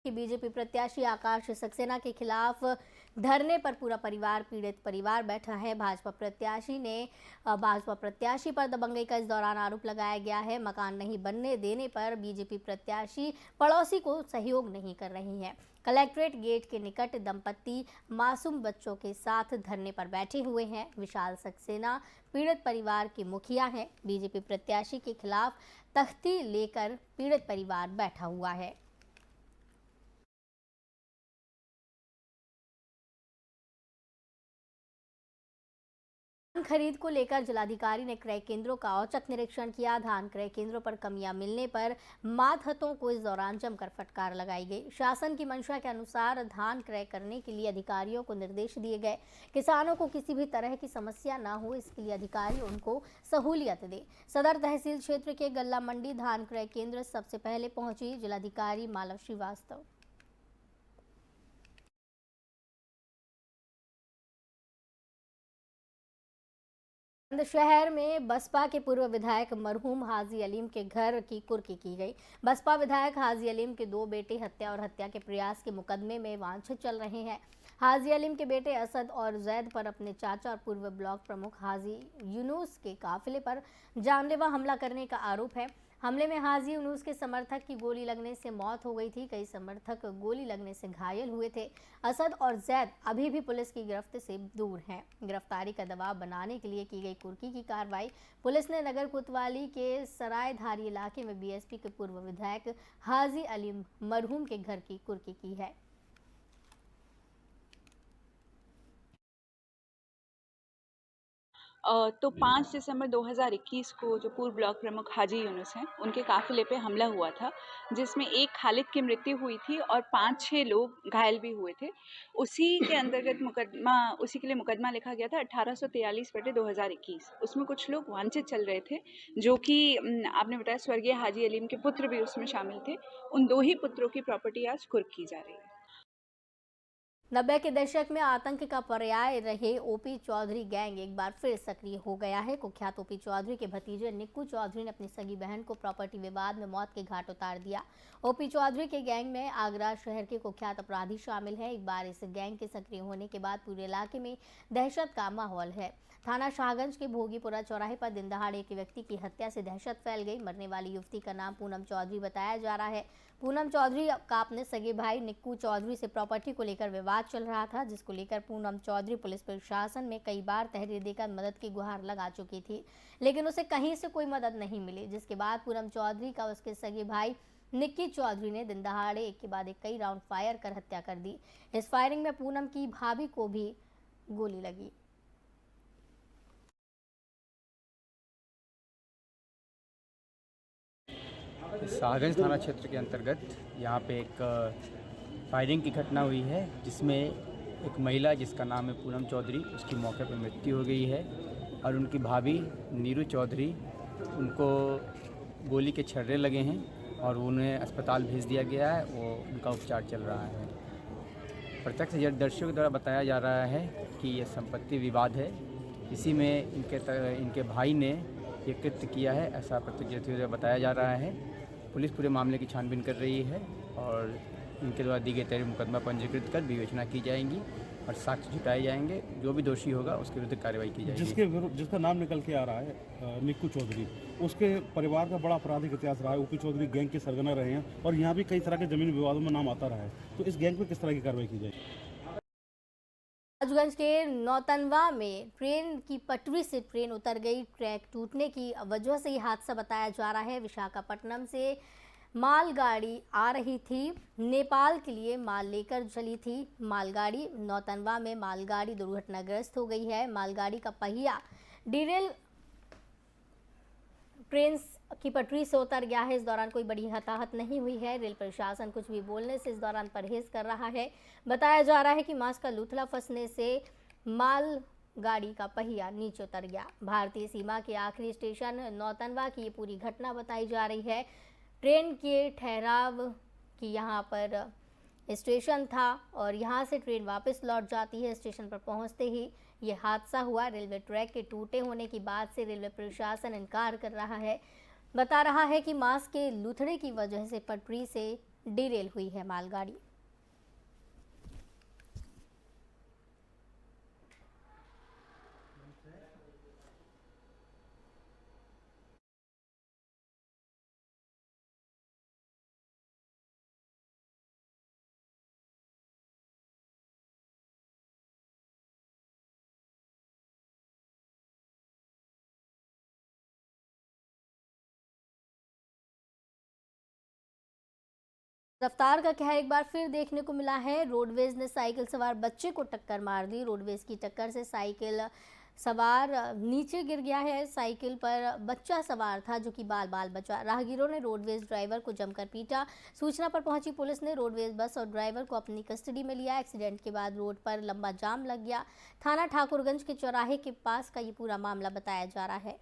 कि बीजेपी प्रत्याशी आकाश सक्सेना के खिलाफ धरने पर पूरा परिवार पीड़ित परिवार बैठा है। भाजपा प्रत्याशी पर दबंगई का इस दौरान आरोप लगाया गया है। मकान नहीं बनने देने पर बीजेपी प्रत्याशी पड़ोसी को सहयोग नहीं कर रही है। कलेक्ट्रेट गेट के निकट दंपत्ति मासूम बच्चों के साथ धरने पर बैठे हुए हैं। विशाल सक्सेना पीड़ित परिवार के मुखिया हैं। बीजेपी प्रत्याशी के खिलाफ तख्ती लेकर पीड़ित परिवार बैठा हुआ है। धान खरीद को लेकर जिलाधिकारी ने क्रय केंद्रों का औचक निरीक्षण किया। धान क्रय केंद्रों पर कमियां मिलने पर मातहतों को इस दौरान जमकर फटकार लगाई गई। शासन की मंशा के अनुसार धान क्रय करने के लिए अधिकारियों को निर्देश दिए गए। किसानों को किसी भी तरह की समस्या न हो, इसके लिए अधिकारी उनको सहूलियत दे। सदर तहसील क्षेत्र के गल्ला मंडी धान क्रय केंद्र सबसे पहले पहुंची जिलाधिकारी मालव श्रीवास्तव। शहर में बसपा के पूर्व विधायक मरहूम हाजी अलीम के घर की कुर्की की गई। बसपा विधायक हाजी अलीम के दो बेटे हत्या और हत्या के प्रयास के मुकदमे में वांछित चल रहे हैं। हाजी अलीम के बेटे असद और जैद पर अपने चाचा और पूर्व ब्लॉक प्रमुख हाजी यूनुस के काफिले पर जानलेवा हमला करने का आरोप है। हमले में हाजी यूनुस के समर्थक की गोली लगने से मौत हो गई थी। कई समर्थक गोली लगने से घायल हुए थे। असद और जैद अभी भी पुलिस की गिरफ्त से दूर हैं। गिरफ्तारी का दबाव बनाने के लिए की गई कुर्की की कार्रवाई पुलिस ने नगर कोतवाली के सरायधारी इलाके में बीएसपी के पूर्व विधायक हाजी अलीम मरहूम के घर की कुर्की की है। तो 5 दिसंबर 2021 को जो पूर्व ब्लॉक प्रमुख हाजी यूनुस हैं, उनके काफ़िले पे हमला हुआ था, जिसमें एक खालिद की मृत्यु हुई थी और 5-6 लोग घायल भी हुए थे। उसी के अंतर्गत उसी के लिए मुकदमा लिखा गया था 1843/2021। उसमें कुछ लोग वांछित चल रहे थे, जो कि आपने बताया स्वर्गीय हाजी अलीम के पुत्र भी उसमें शामिल थे। उन 2 ही पुत्रों की प्रॉपर्टी आज कुर्क की जा रही है। 90 के दशक में आतंक का पर्याय रहे ओपी चौधरी गैंग एक बार फिर सक्रिय हो गया है। कुख्यात ओपी चौधरी के भतीजे निक्कू चौधरी ने अपनी सगी बहन को प्रॉपर्टी विवाद में मौत के घाट उतार दिया। ओपी चौधरी के गैंग में आगरा शहर के कुख्यात अपराधी शामिल हैं। एक बार इस गैंग के सक्रिय होने के बाद पूरे इलाके में दहशत का माहौल है। थाना शाहगंज के भोगीपुरा चौराहे पर दिन दहाड़े एक व्यक्ति की हत्या से दहशत फैल गई। मरने वाली युवती का नाम पूनम चौधरी बताया जा रहा है। पूनम चौधरी का अपने सगे भाई निक्कू चौधरी से प्रॉपर्टी को लेकर विवाद चल रहा था, जिसको लेकर पूनम चौधरी पुलिस प्रशासन में कई बार तहरीर देकर मदद की गुहार लगा चुकी थी, लेकिन उसे कहीं से कोई मदद नहीं मिली। जिसके बाद पूनम चौधरी का उसके सगे भाई निक्की चौधरी ने दिन दहाड़े एक के बाद एक कई राउंड फायर कर हत्या कर दी। इस फायरिंग में पूनम की भाभी को भी गोली लगी। शाहगंज थाना क्षेत्र के अंतर्गत यहाँ पे एक फायरिंग की घटना हुई है, जिसमें एक महिला जिसका नाम है पूनम चौधरी, उसकी मौके पर मृत्यु हो गई है और उनकी भाभी नीरू चौधरी, उनको गोली के छर्रे लगे हैं और उन्हें अस्पताल भेज दिया गया है। वो उनका उपचार चल रहा है। प्रत्यक्षदर्शियों के द्वारा बताया जा रहा है कि यह संपत्ति विवाद है। इसी में इनके भाई ने ये कृत्य किया है, ऐसा प्रत्यक्षदर्शियों द्वारा बताया जा रहा है। पुलिस पूरे मामले की छानबीन कर रही है और इनके द्वारा दी गई तहरीर मुकदमा पंजीकृत कर विवेचना की जाएंगी और साक्ष्य जुटाए जाएंगे। जो भी दोषी होगा उसके विरुद्ध कार्रवाई की जाएगी। जिसका नाम निकल के आ रहा है निक्कू चौधरी, उसके परिवार का बड़ा आपराधिक इतिहास रहा है। ओपी चौधरी गैंग के सरगना रहे हैं और यहाँ भी कई तरह के जमीन विवादों में नाम आता रहा है। तो इस गैंग पर किस तरह की कार्रवाई की जाएगी? राजगंज के नौतनवा में ट्रेन की पटरी से ट्रेन उतर गई। ट्रैक टूटने की वजह से यह हादसा बताया जा रहा है। विशाखापट्टनम से मालगाड़ी आ रही थी, नेपाल के लिए माल लेकर चली थी मालगाड़ी। नौतनवा में मालगाड़ी दुर्घटनाग्रस्त हो गई है। मालगाड़ी का पहिया डीरेल ट्रेन की पटरी से उतर गया है। इस दौरान कोई बड़ी हताहत नहीं हुई है। रेल प्रशासन कुछ भी बोलने से इस दौरान परहेज कर रहा है। बताया जा रहा है कि मास्क का लूथड़ा फंसने से माल गाड़ी का पहिया नीचे उतर गया। भारतीय सीमा के आखिरी स्टेशन नौतनवा की ये पूरी घटना बताई जा रही है। ट्रेन के ठहराव की यहाँ पर स्टेशन था और यहाँ से ट्रेन वापस लौट जाती है। स्टेशन पर पहुँचते ही ये हादसा हुआ। रेलवे ट्रैक के टूटे होने की बात से रेलवे प्रशासन इनकार कर रहा है। बता रहा है कि मास्क के लूथड़े की वजह से पटरी से डिरेल हुई है मालगाड़ी। रफ्तार का कहर एक बार फिर देखने को मिला है। रोडवेज ने साइकिल सवार बच्चे को टक्कर मार दी। रोडवेज की टक्कर से साइकिल सवार नीचे गिर गया है। साइकिल पर बच्चा सवार था जो कि बाल बचा। राहगीरों ने रोडवेज ड्राइवर को जमकर पीटा। सूचना पर पहुंची पुलिस ने रोडवेज बस और ड्राइवर को अपनी कस्टडी में लिया। एक्सीडेंट के बाद रोड पर लंबा जाम लग गया। थाना ठाकुरगंज के चौराहे के पास का ये पूरा मामला बताया जा रहा है।